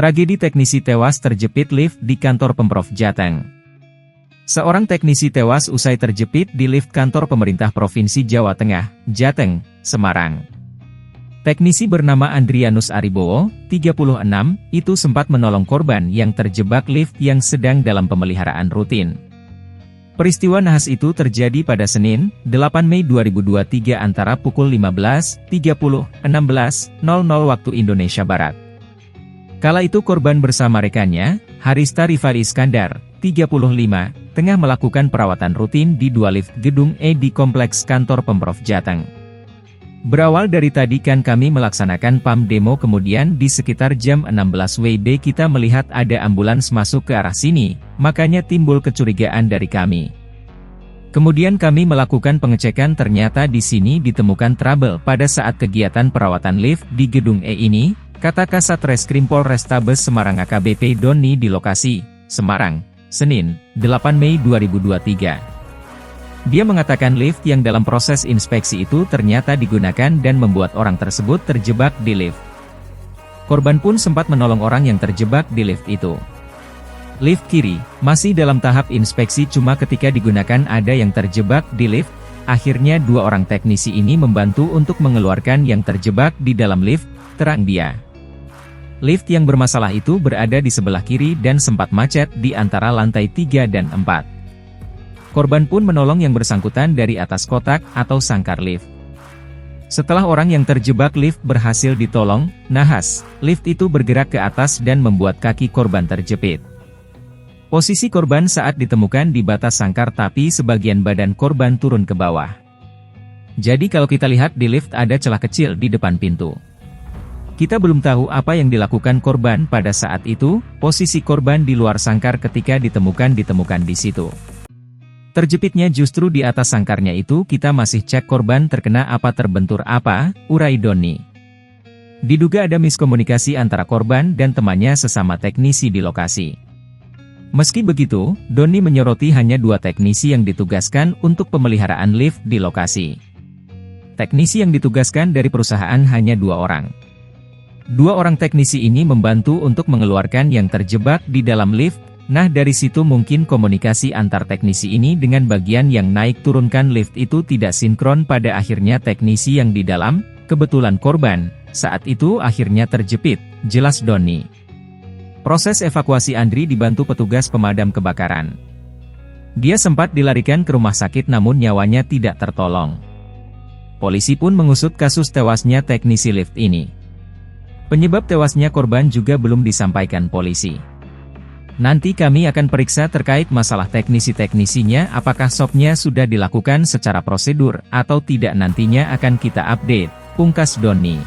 Tragedi teknisi tewas terjepit lift di kantor Pemprov Jateng. Seorang teknisi tewas usai terjepit di lift kantor pemerintah Provinsi Jawa Tengah, Jateng, Semarang. Teknisi bernama Andrianus Aribowo, 36, itu sempat menolong korban yang terjebak lift yang sedang dalam pemeliharaan rutin. Peristiwa nahas itu terjadi pada Senin, 8 Mei 2023 antara pukul 15.30-16.00 waktu Indonesia Barat. Kala itu korban bersama rekannya, Harista Rifari Iskandar, 35, tengah melakukan perawatan rutin di dua lift gedung E di kompleks kantor Pemprov Jateng. Berawal dari tadi kan kami melaksanakan PAM demo, kemudian di sekitar jam 16 WIB kita melihat ada ambulans masuk ke arah sini, makanya timbul kecurigaan dari kami. Kemudian kami melakukan pengecekan, ternyata di sini ditemukan trouble pada saat kegiatan perawatan lift di gedung E ini, kata Kasat Reskrim Polrestabes Semarang AKBP Doni di lokasi, Semarang, Senin, 8 Mei 2023. Dia mengatakan lift yang dalam proses inspeksi itu ternyata digunakan dan membuat orang tersebut terjebak di lift. Korban pun sempat menolong orang yang terjebak di lift itu. Lift kiri, masih dalam tahap inspeksi, cuma ketika digunakan ada yang terjebak di lift, akhirnya dua orang teknisi ini membantu untuk mengeluarkan yang terjebak di dalam lift, terang dia. Lift yang bermasalah itu berada di sebelah kiri dan sempat macet di antara lantai 3 dan 4. Korban pun menolong yang bersangkutan dari atas kotak atau sangkar lift. Setelah orang yang terjebak lift berhasil ditolong, nahas, lift itu bergerak ke atas dan membuat kaki korban terjepit. Posisi korban saat ditemukan di batas sangkar tapi sebagian badan korban turun ke bawah. Jadi kalau kita lihat di lift ada celah kecil di depan pintu. Kita belum tahu apa yang dilakukan korban pada saat itu, posisi korban di luar sangkar ketika ditemukan di situ. Terjepitnya justru di atas sangkarnya itu, kita masih cek korban terkena apa, terbentur apa, urai Doni. Diduga ada miskomunikasi antara korban dan temannya sesama teknisi di lokasi. Meski begitu, Doni menyoroti hanya 2 teknisi yang ditugaskan untuk pemeliharaan lift di lokasi. Teknisi yang ditugaskan dari perusahaan hanya 2 orang. 2 orang teknisi ini membantu untuk mengeluarkan yang terjebak di dalam lift. Nah, dari situ mungkin komunikasi antar teknisi ini dengan bagian yang naik turunkan lift itu tidak sinkron, pada akhirnya teknisi yang di dalam, kebetulan korban, saat itu akhirnya terjepit, jelas Doni. Proses evakuasi Andri dibantu petugas pemadam kebakaran. Dia sempat dilarikan ke rumah sakit namun nyawanya tidak tertolong. Polisi pun mengusut kasus tewasnya teknisi lift ini. Penyebab tewasnya korban juga belum disampaikan polisi. Nanti kami akan periksa terkait masalah teknisi-teknisinya, apakah swabnya sudah dilakukan secara prosedur atau tidak, nantinya akan kita update, pungkas Doni.